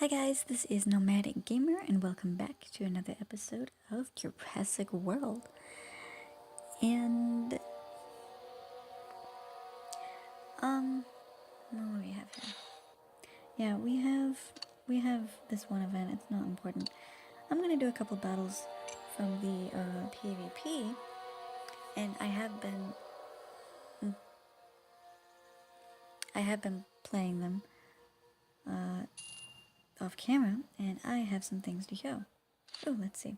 Hi guys, this is Nomadic Gamer and welcome back to another episode of Jurassic World. And what do we have here? Yeah, we have this one event. It's not important. I'm gonna do a couple battles from the PvP, and I have been playing them off camera, and I have some things to show. Oh, let's see.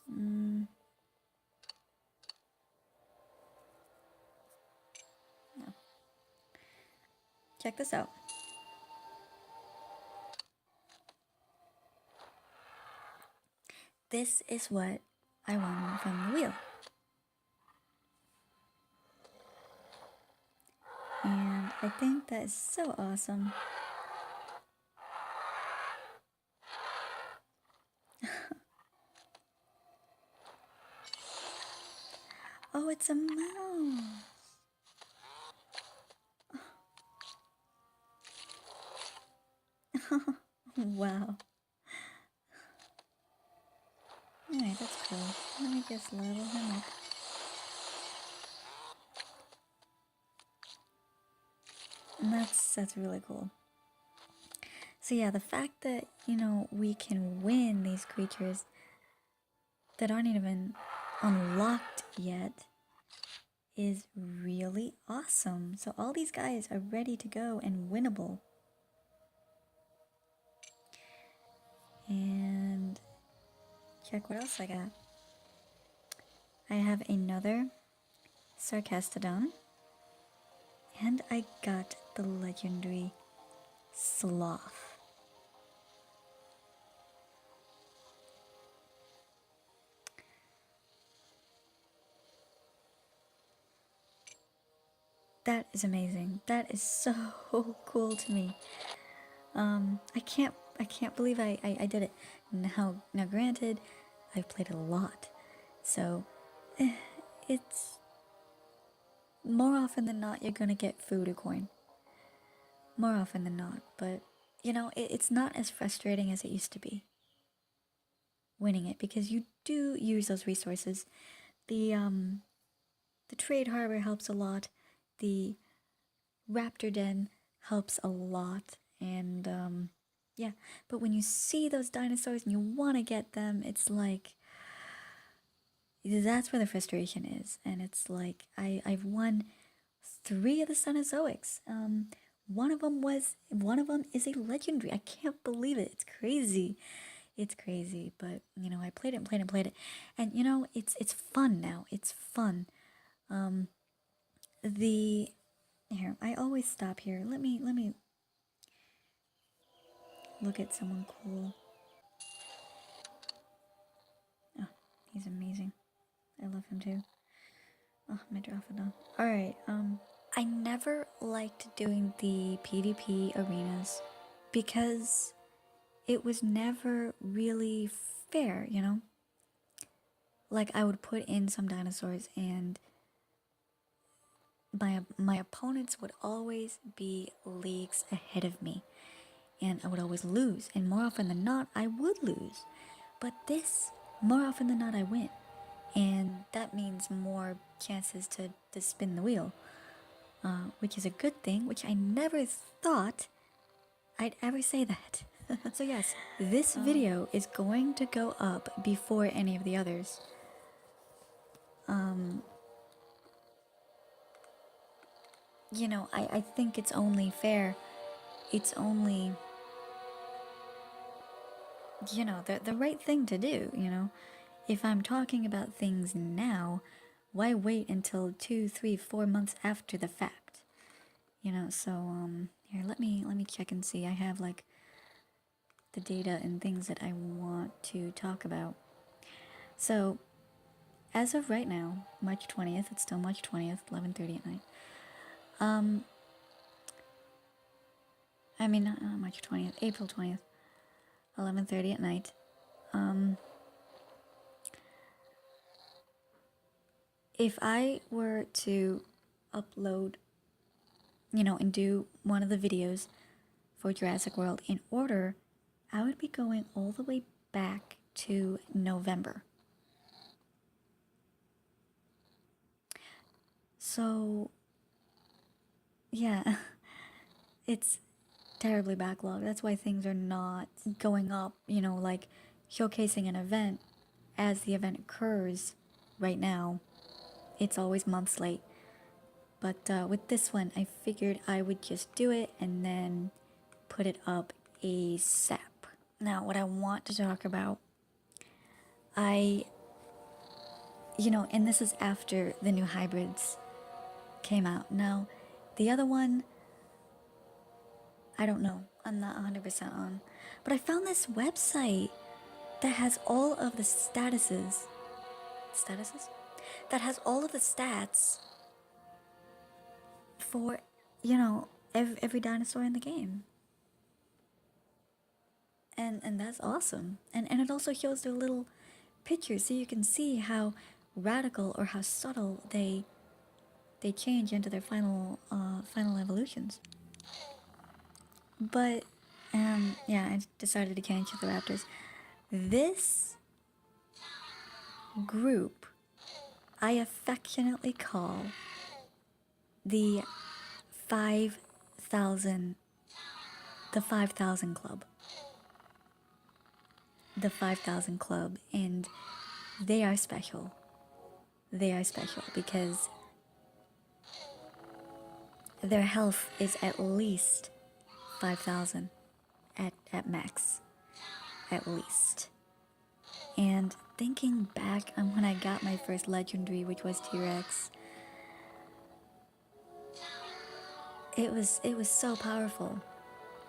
No. Check this out. This is what I won from the wheel. And I think that is so awesome. Oh, it's a mouse. Wow. Alright, that's cool. Let me just level him up. And that's really cool. So yeah, the fact that, we can win these creatures that aren't even unlocked yet is really awesome. So all these guys are ready to go and winnable. And check what else I got. I have another Sarcastodon. And I got the legendary Sloth. That is amazing. That is so cool to me. I can't believe I did it. Now granted, I've played a lot, so it's more often than not you're gonna get food or coin. More often than not, but it's not as frustrating as it used to be winning it because you do use those resources. The trade harbor helps a lot. The raptor den helps a lot, and yeah, but when you see those dinosaurs and you want to get them, it's like that's where the frustration is. And it's like I've won 3 of the Cenozoics. One of them is a legendary. I can't believe it. It's crazy. It's crazy, but I played it and played it and played it, and it's fun now. It's fun. Here, I always stop here. Let me look at someone cool. Oh, he's amazing. I love him too. Oh, Metriaphadon. Alright, I never liked doing the PvP arenas because it was never really fair, Like, I would put in some dinosaurs and my opponents would always be leagues ahead of me. And I would always lose. And more often than not, I would lose. But this, more often than not, I win. And that means more chances to spin the wheel. Which is a good thing, which I never thought I'd ever say that. So yes, this video is going to go up before any of the others. I think it's only fair. It's only, the right thing to do, If I'm talking about things now, why wait until 2, 3, 4 months after the fact? So, here, let me check and see. I have, like, the data and things that I want to talk about. So, as of right now, March 20th, it's still March 20th, 11:30 at night. I mean, not March 20th, April 20th, 11:30 at night. If I were to upload, and do one of the videos for Jurassic World in order, I would be going all the way back to November. So, yeah, it's terribly backlogged. That's why things are not going up, like showcasing an event as the event occurs right now. It's always months late. But with this one, I figured I would just do it and then put it up ASAP. Now, what I want to talk about, and this is after the new hybrids came out. Now, the other one, I don't know. I'm not 100% on. But I found this website that has all of the statuses? That has all of the stats for, every dinosaur in the game. And that's awesome. And it also shows their little pictures so you can see how radical or how subtle they change into their final evolutions. But I decided to change to the raptors. This group I affectionately call the 5,000 Club. The 5,000 Club, and they are special. They are special because their health is at least 5,000 at max. At least. And thinking back on when I got my first legendary, which was T-Rex, it was so powerful.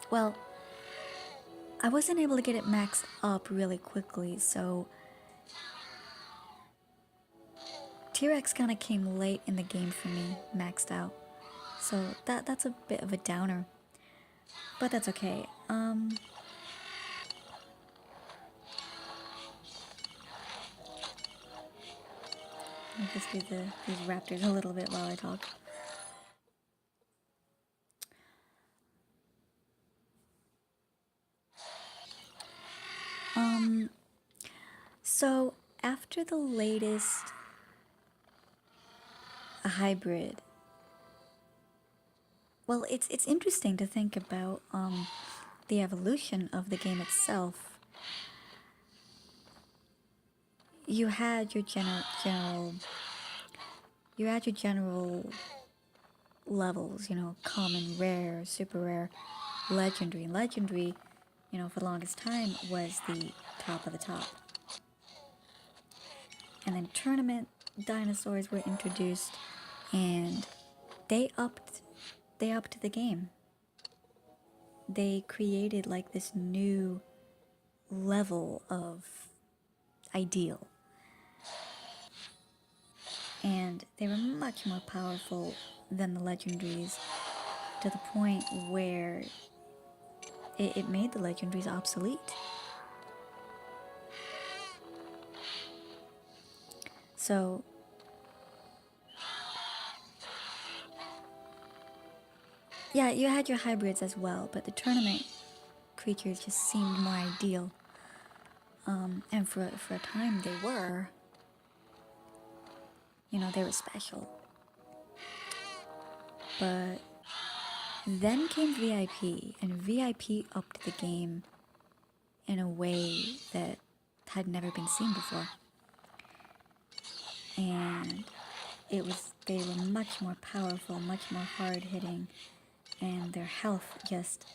Well, I wasn't able to get it maxed up really quickly, so T-Rex kind of came late in the game for me, maxed out. So that's a bit of a downer, but that's okay. Let me just do these raptors a little bit while I talk. So after the latest hybrid, well, it's interesting to think about the evolution of the game itself. You had your general levels, common, rare, super rare, legendary. And legendary, for the longest time was the top of the top. And then tournament dinosaurs were introduced, and they upped the game. They created like this new level of ideal. And they were much more powerful than the legendaries, to the point where it made the legendaries obsolete. So yeah, you had your hybrids as well, but the tournament creatures just seemed more ideal. And for a time they were. They were special. But then came VIP, and VIP upped the game in a way that had never been seen before. And they were much more powerful, much more hard-hitting, and their health just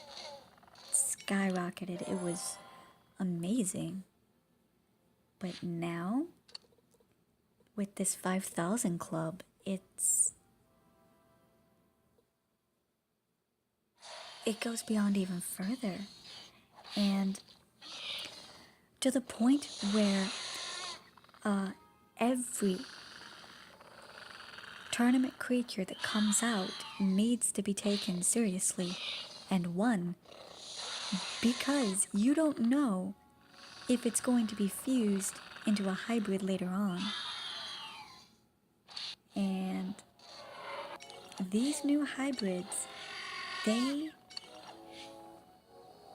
skyrocketed. It was amazing. But now, with this 5,000 Club, it goes beyond even further. And to the point where every tournament creature that comes out needs to be taken seriously and won, because you don't know if it's going to be fused into a hybrid later on. And these new hybrids, they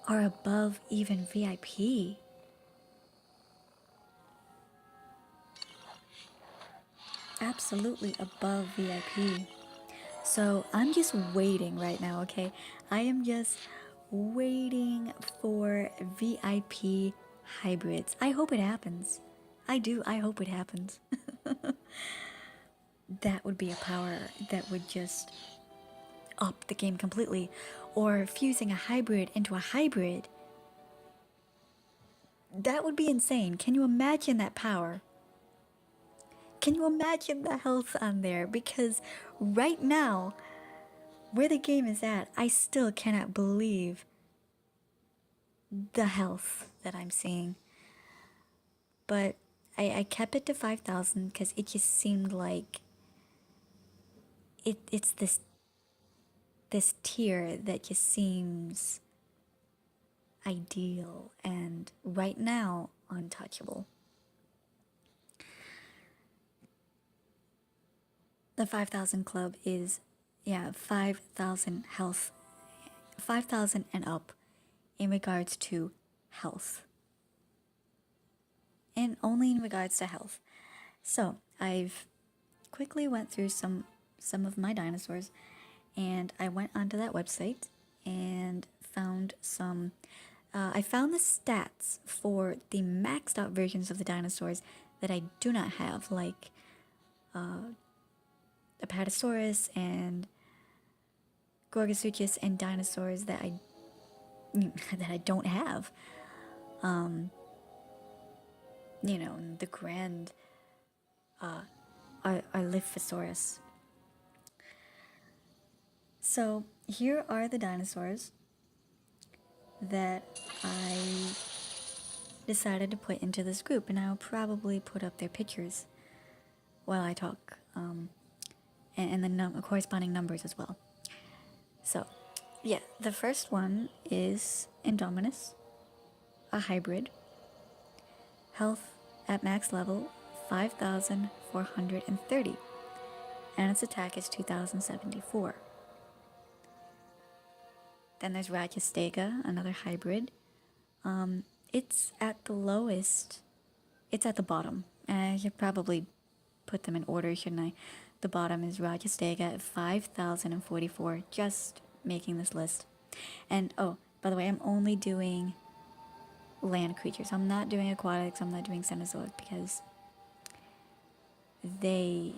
are above even VIP. Absolutely above VIP. So I'm just waiting right now, okay? I am just waiting for VIP hybrids. I hope it happens. I hope it happens. That would be a power that would just up the game completely. Or fusing a hybrid into a hybrid. That would be insane. Can you imagine that power? Can you imagine the health on there? Because right now, where the game is at, I still cannot believe the health that I'm seeing. But I kept it to 5,000 because it just seemed like it's this tier that just seems ideal and right now untouchable. The 5,000 club is, 5,000 health, 5,000 and up in regards to health. And only in regards to health. So I've quickly went through some of my dinosaurs, and I went onto that website and found some. I found the stats for the maxed out versions of the dinosaurs that I do not have, like Apatosaurus and Gorgusuchus, and dinosaurs that I don't have. The grand Erliphosaurus. So here are the dinosaurs that I decided to put into this group, and I'll probably put up their pictures while I talk, and the corresponding numbers as well. So, yeah, the first one is Indominus, a hybrid. Health at max level 5,430, and its attack is 2,074. Then there's Rajastega, another hybrid. It's at the lowest. It's at the bottom. And I should probably put them in order, shouldn't I? The bottom is Rajastega at 5,044, just making this list. And, oh, by the way, I'm only doing land creatures. I'm not doing aquatics, I'm not doing cenozoic, because they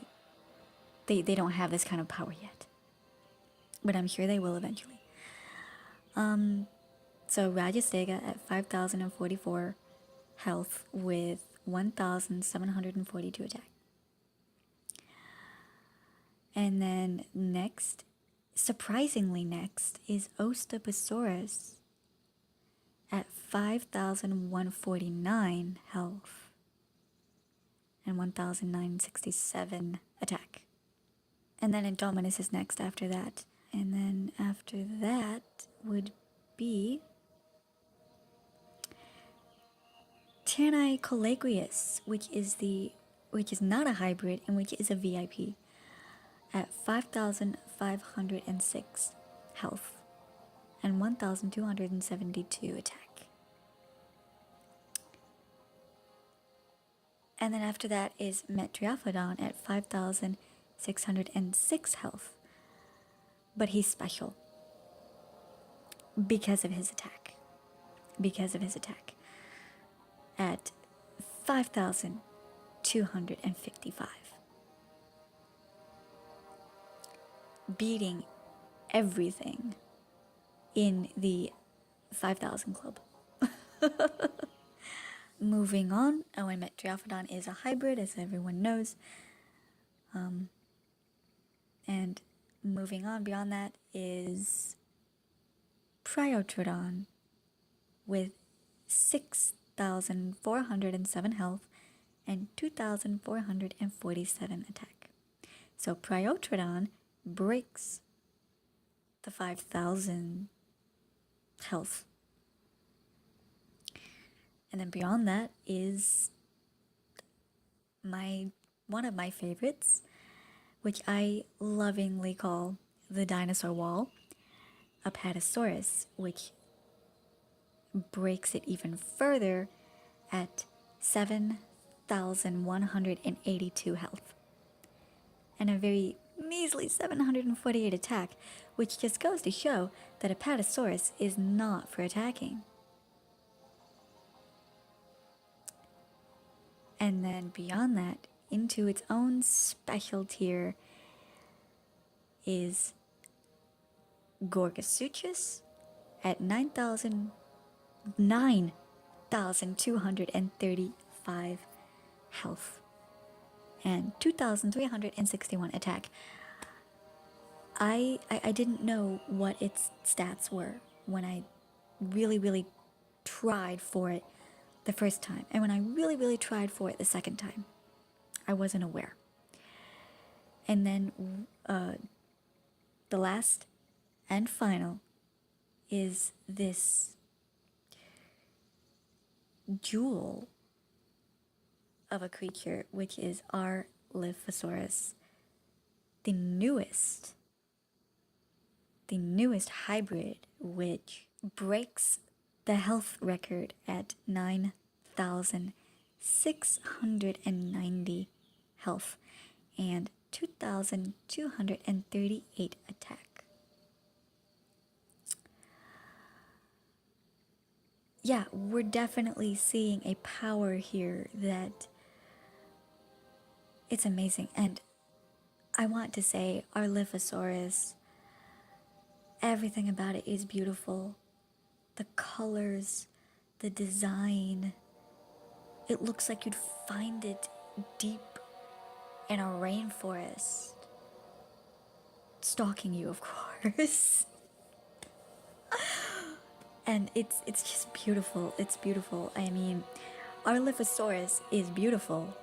don't have this kind of power yet. But I'm sure they will eventually. So Rajastega at 5,044 health with 1,742 attack. And then next, surprisingly next, is Erliphosaurus at 5,149 health and 1,967 attack. And then Indominus is next after that. And then after that would be Tani Collegius, which is not a hybrid and which is a VIP, at 5,506 health and 1,272 attack. And then after that is Metriaphadon at 5,606 health. But he's special because of his attack. At 5,255. Beating everything in the 5,000 club. Moving on, and Metriaphadon is a hybrid, as everyone knows. And moving on beyond that is Priotrodon with 6,407 health and 2,447 attack. So Priotrodon breaks the 5,000 health. And then beyond that is one of my favorites, which I lovingly call the dinosaur wall, Apatosaurus, which breaks it even further at 7,182 health. And a very measly 748 attack, which just goes to show that Apatosaurus is not for attacking. And then beyond that, into its own special tier is Gorgusuchus at 9,235 health and 2,361 attack. I didn't know what its stats were when I really tried for it the first time, and when I really tried for it the second time, I wasn't aware. And then the last and final is this jewel of a creature, which is Erliphosaurus, the newest hybrid, which breaks the health record at 9,690 health and 2,238 attack. Yeah, we're definitely seeing a power here that it's amazing. And I want to say Erliphosaurus, everything about it is beautiful. The colors, the design, it looks like you'd find it deep in a rainforest, stalking you, of course. And it's just beautiful. It's beautiful. I mean, Erliphosaurus is beautiful.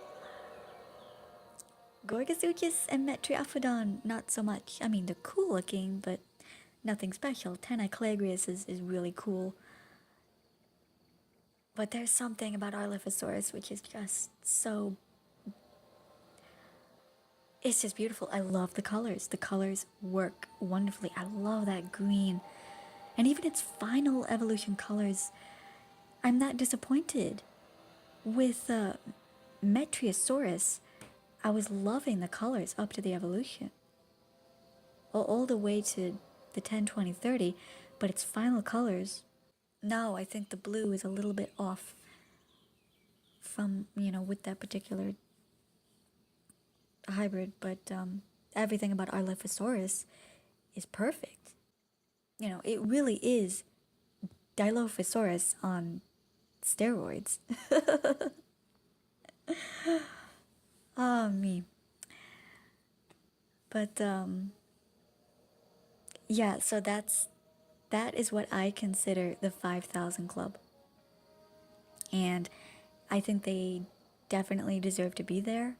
Gorgusuchus and Metriaphadon, not so much. I mean, they're cool looking, but nothing special. Teniclagrius is really cool. But there's something about Erliphosaurus which is just so... It's just beautiful. I love the colors. The colors work wonderfully. I love that green. And even its final evolution colors, I'm not disappointed. With Metriasaurus, I was loving the colors up to the evolution. All the way to the 10, 20, 30, but its final colors, no, I think the blue is a little bit off from, with that particular hybrid, but everything about Erliphosaurus is perfect. It really is Dilophosaurus on steroids. Ah, me. But yeah, so that is what I consider the 5,000 club. And I think they definitely deserve to be there.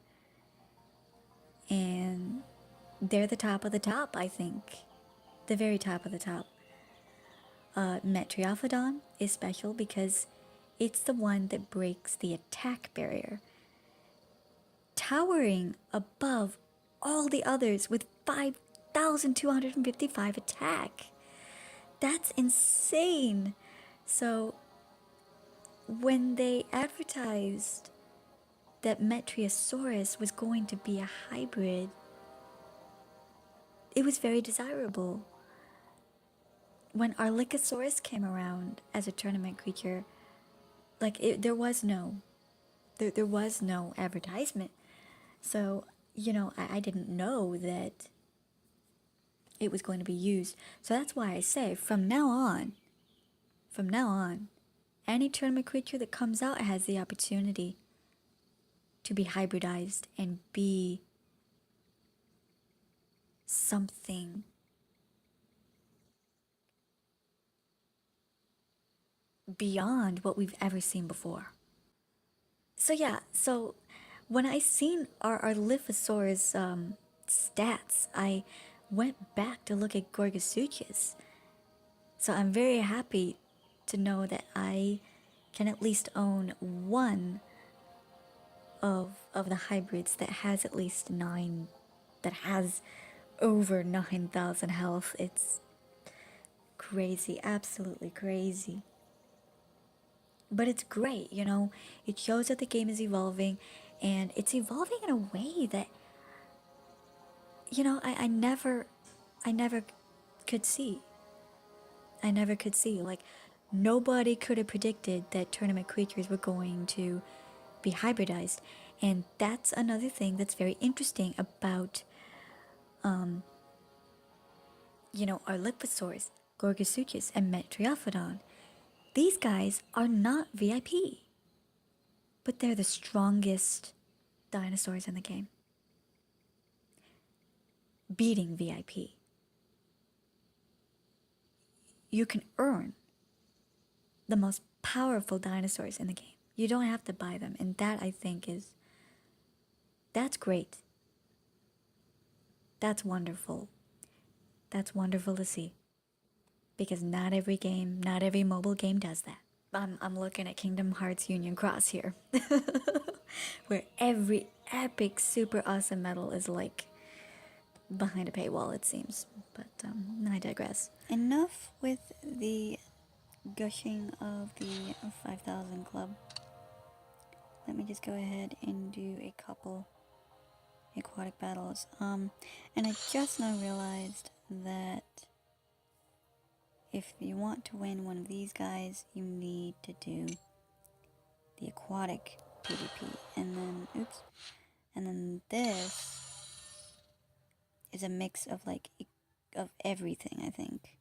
And they're the top of the top, I think. The very top of the top. Metriaphodon is special because it's the one that breaks the attack barrier, towering above all the others with 5,255 attack. That's insane. So when they advertised that Metriasaurus was going to be a hybrid, it was very desirable. When Erliphosaurus came around as a tournament creature, there was no advertisement. So, I didn't know that it was going to be used. So that's why I say from now on, any tournament creature that comes out has the opportunity to be hybridized and be something beyond what we've ever seen before. So yeah, when I seen our Erliphosaurus stats, I went back to look at Gorgusuchus. So I'm very happy to know that I can at least own one of the hybrids that has at least 9, that has over 9,000 health. It's crazy, absolutely crazy. But it's great, you know. It shows that the game is evolving, and it's evolving in a way that, you know, I never could see. I never could see. Like, nobody could have predicted that tournament creatures were going to be hybridized. And that's another thing that's very interesting about, you know, Erliphosaurus, Gorgusuchus, and Metriaphadon. These guys are not VIP, but they're the strongest dinosaurs in the game, beating VIP. You can earn the most powerful dinosaurs in the game. You don't have to buy them, and that I think is that's great. That's wonderful. That's wonderful to see. Because not every game, not every mobile game does that. I'm looking at Kingdom Hearts Union Cross here, where every epic, super awesome medal is like behind a paywall, it seems. But I digress. Enough with the gushing of the 5,000 club. Let me just go ahead and do a couple aquatic battles. And I just now realized that if you want to win one of these guys, you need to do the aquatic PvP. And then, oops. And then this is a mix of like, of everything, I think.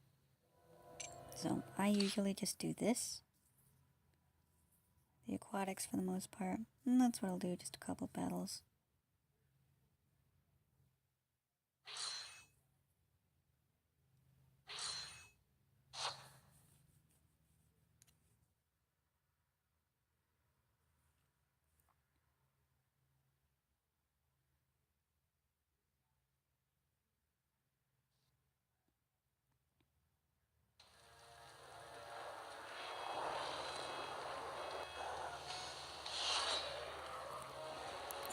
So I usually just do this. The aquatics for the most part. And that's what I'll do, just a couple battles.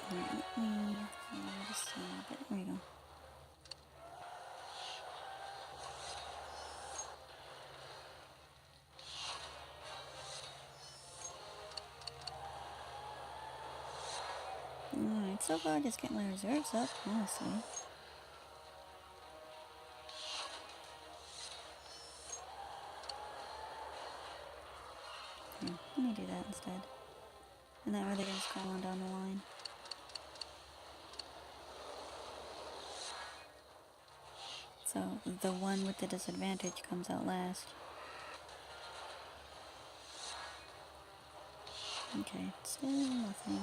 Alright, let me just see a bit. There we go. Alright, so far just get my reserves up, honestly. Here, let me do that instead. And that way they can just go on down the line. So the one with the disadvantage comes out last. Okay, still nothing.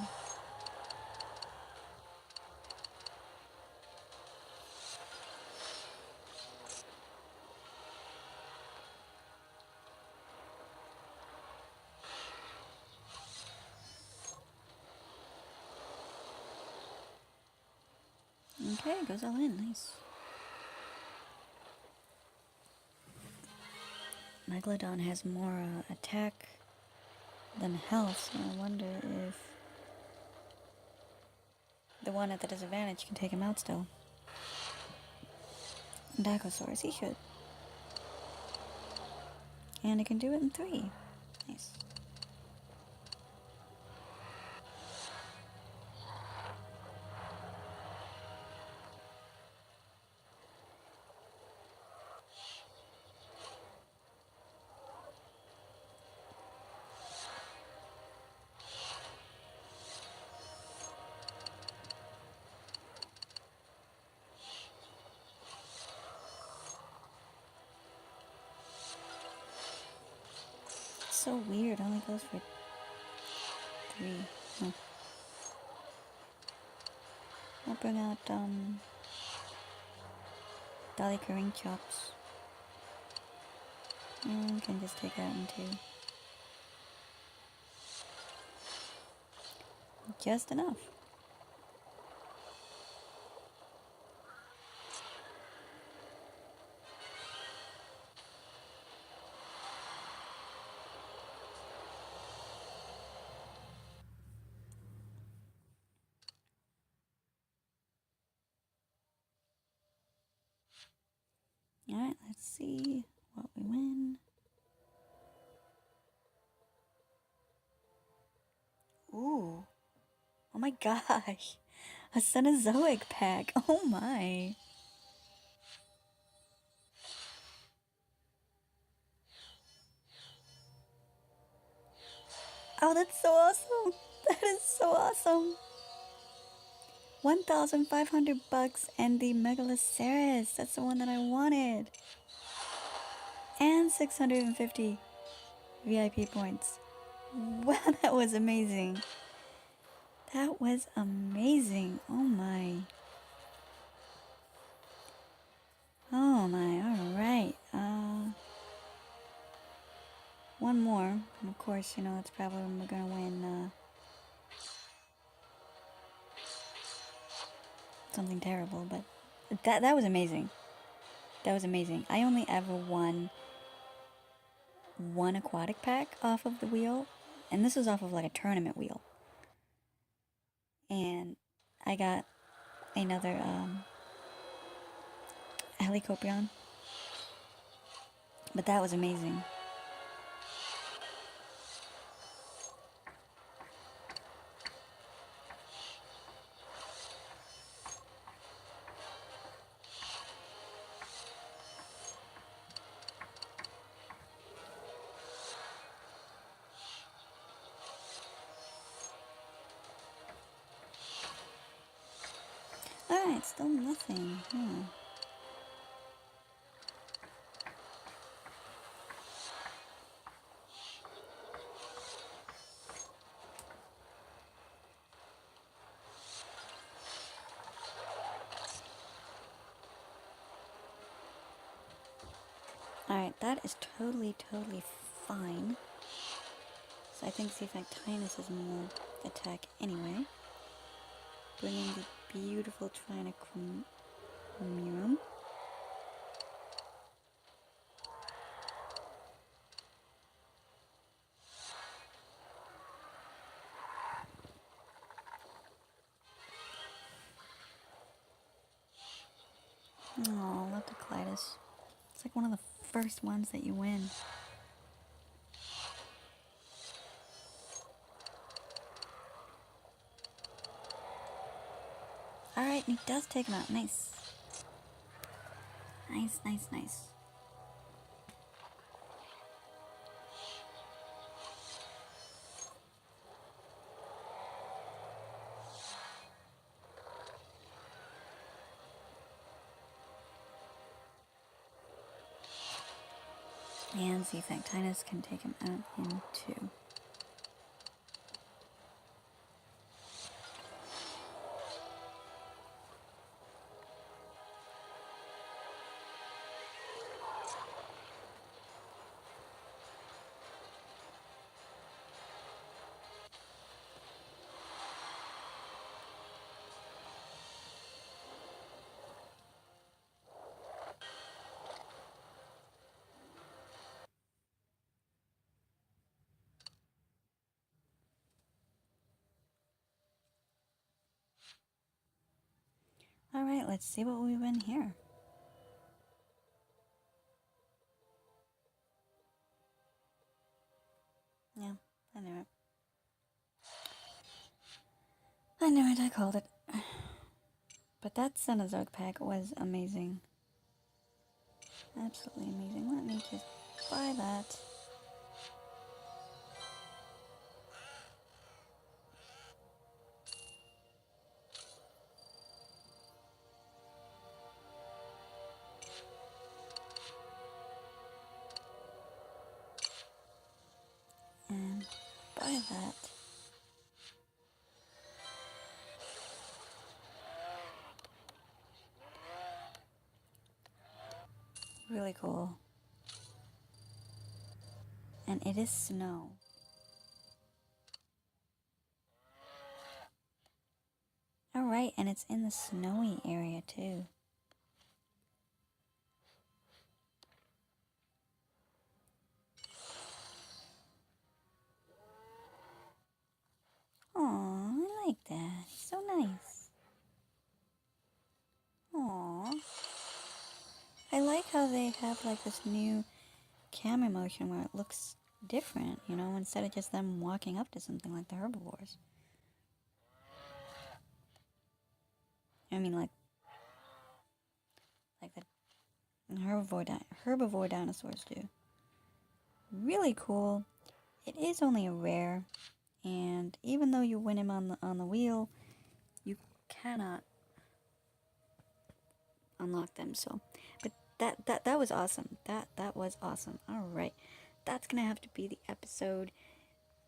Okay, goes all in, nice. Megalodon has more attack than health, so I wonder if the one at the disadvantage can take him out still. Dinosaurs, he should. And it can do it in 3. Nice. So weird, only goes for 3. Huh. I'll bring out Dolly Ring Chops. And can just take that one too. Just enough. Alright, let's see what we win. my gosh! A Cenozoic pack! Oh my! Oh, that's so awesome! That is so awesome! 1,500 bucks and the Megaloceros. That's the one that I wanted. And 650 VIP points. Wow, that was amazing. That was amazing. Oh my. Oh my, alright. One more. And of course, you know, that's probably when we're gonna win something terrible, but that was amazing. That was amazing. I only ever won one aquatic pack off of the wheel, and this was off of like a tournament wheel. And I got another Helicoprion, but that was amazing. Alright, still nothing. Alright, that is totally fine. So I think Cephactinus is more attack anyway. Bringing the beautiful Trinacromium. Oh, Leptoclitus. It's like one of the first ones that you win. Alright, and he does take him out. Nice. Nice. And Cephactinus can take him out in 2. Alright, let's see what we win here. Yeah, I knew it. I called it. But that Cenozoic pack was amazing. Absolutely amazing. Let me just buy that. And buy that. Really cool. And it is snow. Alright, and it's in the snowy area too. Aw, I like that. It's so nice. Aw. I like how they have like this new camera motion where it looks different, you know, instead of just them walking up to something like the herbivores. I mean, like the herbivore dinosaurs do. Really cool. It is only a rare, and even though you win him on the wheel, you cannot unlock them. So, but that was awesome. That was awesome. All right, that's gonna have to be the episode.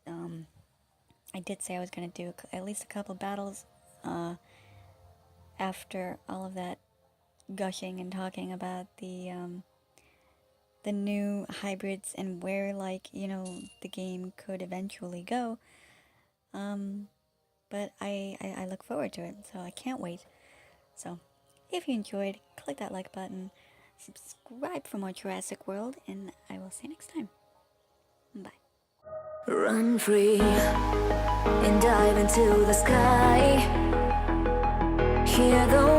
I did say I was gonna do at least a couple battles. After all of that gushing and talking about the new hybrids and where, like, you know, the game could eventually go. But I look forward to it, so I can't wait. So, if you enjoyed, click that like button, subscribe for more Jurassic World, and I will see you next time. Bye. Run free and dive into the sky. Hear the